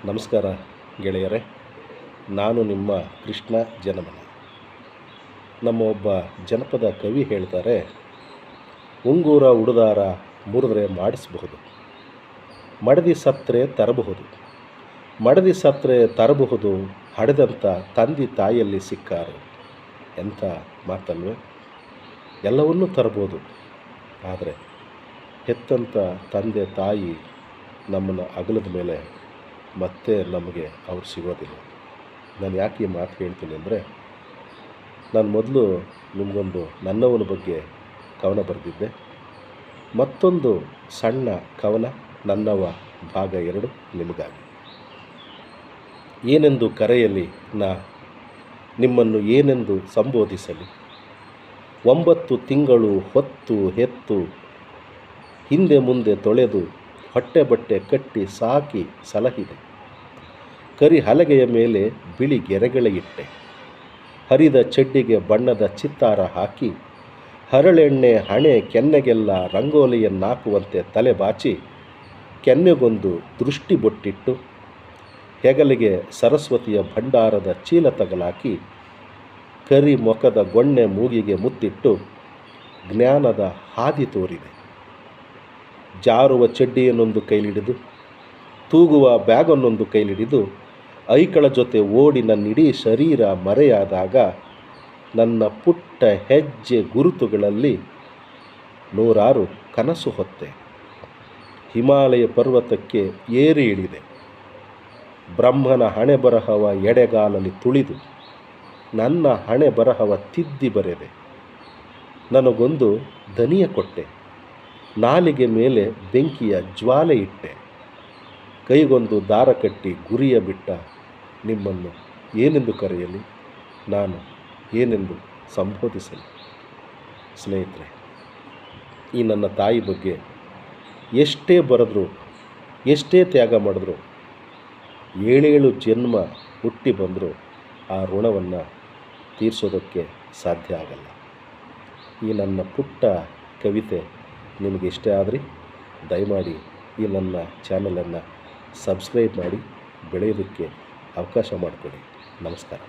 ನಮಸ್ಕಾರ ಗೆಳೆಯರೇ, ನಾನು ನಿಮ್ಮ ಕೃಷ್ಣ ಜನಮನ. ನಮ್ಮ ಒಬ್ಬ ಜನಪದ ಕವಿ ಹೇಳ್ತಾರೆ, ಉಂಗೂರ ಉಡುದಾರ ಮುರಿದ್ರೆ ಮಾಡಿಸಬಹುದು, ಮಡದಿ ಸತ್ತರೆ ತರಬಹುದು, ಮಡದಿ ಸತ್ತರೆ ತರಬಹುದು, ಹಡೆದಂಥ ತಂದೆ ತಾಯಿಯಲ್ಲಿ ಸಿಕ್ಕಾರು. ಎಂಥ ಮಾತಲ್ವೇ? ಎಲ್ಲವನ್ನೂ ತರಬಹುದು, ಆದರೆ ಹೆತ್ತಂಥ ತಂದೆ ತಾಯಿ ನಮ್ಮನ್ನು ಅಗಲದ ಮೇಲೆ ಮತ್ತೆ ನಮಗೆ ಅವ್ರು ಸಿಗೋದಿಲ್ಲ. ನಾನು ಯಾಕೆ ಈ ಮಾತು ಹೇಳ್ತೀನಿ ಅಂದರೆ, ನಾನು ಮೊದಲು ನಿಮಗೊಂದು ನನ್ನವನ ಬಗ್ಗೆ ಕವನ ಬರೆದಿದ್ದೆ. ಮತ್ತೊಂದು ಸಣ್ಣ ಕವನ, ನನ್ನವ ಭಾಗ 2 ನಿಮಗಾಗಿ. ಏನೆಂದು ಕರೆಯಲಿ ನಾ ನಿಮ್ಮನ್ನು, ಏನೆಂದು ಸಂಬೋಧಿಸಲಿ? 9 ತಿಂಗಳು ಹೊತ್ತು ಹೆತ್ತು, ಹಿಂದೆ ಮುಂದೆ ತೊಳೆದು, ಹೊಟ್ಟೆ ಬಟ್ಟೆ ಕಟ್ಟಿ ಸಾಕಿ ಸಲಹಿದೆ. ಕರಿ ಹಲಗೆಯ ಮೇಲೆ ಬಿಳಿ ಗೆರೆಗಳ ಇಟ್ಟೆ, ಹರಿದ ಚಡ್ಡಿಗೆ ಬಣ್ಣದ ಚಿತ್ತಾರ ಹಾಕಿ, ಹರಳೆಣ್ಣೆ ಹಣೆ ಕೆನ್ನೆಗೆಲ್ಲ ರಂಗೋಲಿಯನ್ನಾಕುವಂತೆ ತಲೆ ಬಾಚಿ, ಕೆನ್ನೆಗೊಂದು ದೃಷ್ಟಿ ಬೊಟ್ಟಿಟ್ಟು, ಹೆಗಲಿಗೆ ಸರಸ್ವತಿಯ ಭಂಡಾರದ ಚೀಲ ತಗಲಾಕಿ, ಕರಿ ಮೊಕದ ಗೊಣ್ಣೆ ಮೂಗಿಗೆ ಮುತ್ತಿಟ್ಟು, ಜ್ಞಾನದ ಹಾದಿ ತೋರಿದೆ. ಜಾರುವ ಚಡ್ಡಿಯನ್ನೊಂದು ಕೈಲಿಡಿದು, ತೂಗುವ ಬ್ಯಾಗನ್ನೊಂದು ಕೈಲಿಡಿದು, ಐಕಳ ಜೊತೆ ಓಡಿ ನನ್ನಿಡೀ ಶರೀರ ಮರೆಯಾದಾಗ, ನನ್ನ ಪುಟ್ಟ ಹೆಜ್ಜೆ ಗುರುತುಗಳಲ್ಲಿ 100 ಕನಸು ಹೊತ್ತೆ. ಹಿಮಾಲಯ ಪರ್ವತಕ್ಕೆ ಏರಿ ಇಳಿದೆ, ಬ್ರಹ್ಮನ ಹಣೆ ಬರಹವ ಎಡೆಗಾಲಲ್ಲಿ ತುಳಿದು, ನನ್ನ ಹಣೆ ಬರಹವ ತಿದ್ದಿ ಬರೆದೆ. ನನಗೊಂದು ದನಿಯ ಕೊಟ್ಟೆ, ನಾಲಿಗೆ ಮೇಲೆ ಬೆಂಕಿಯ ಜ್ವಾಲೆ ಇಟ್ಟೆ, ಕೈಗೊಂದು ದಾರ ಕಟ್ಟಿ ಗುರಿಯ ಬಿಟ್ಟ. ನಿಮ್ಮನ್ನು ಏನೆಂದು ಕರೆಯಲಿ, ನಾನು ಏನೆಂದು ಸಂಬೋಧಿಸಲಿ? ಸ್ನೇಹಿತರೆ, ಈ ನನ್ನ ತಾಯಿ ಬಗ್ಗೆ ಎಷ್ಟೇ ಬರೆದ್ರು, ಎಷ್ಟೇ ತ್ಯಾಗ ಮಾಡಿದ್ರು, 7 ಜನ್ಮ ಹುಟ್ಟಿ ಬಂದರೂ ಆ ಋಣವನ್ನು ತೀರಿಸೋದಕ್ಕೆ ಸಾಧ್ಯ ಆಗಲ್ಲ. ಈ ನನ್ನ ಪುಟ್ಟ ಕವಿತೆ ನಿಮಗೆ ಇಷ್ಟ ಆದರೆ ದಯಮಾಡಿ ಈ ನನ್ನ ಚಾನಲನ್ನು ಸಬ್ಸ್ಕ್ರೈಬ್ ಮಾಡಿ ಬೆಳೆಯೋದಕ್ಕೆ ಅವಕಾಶ ಮಾಡಿಕೊಡಿ. ನಮಸ್ಕಾರ.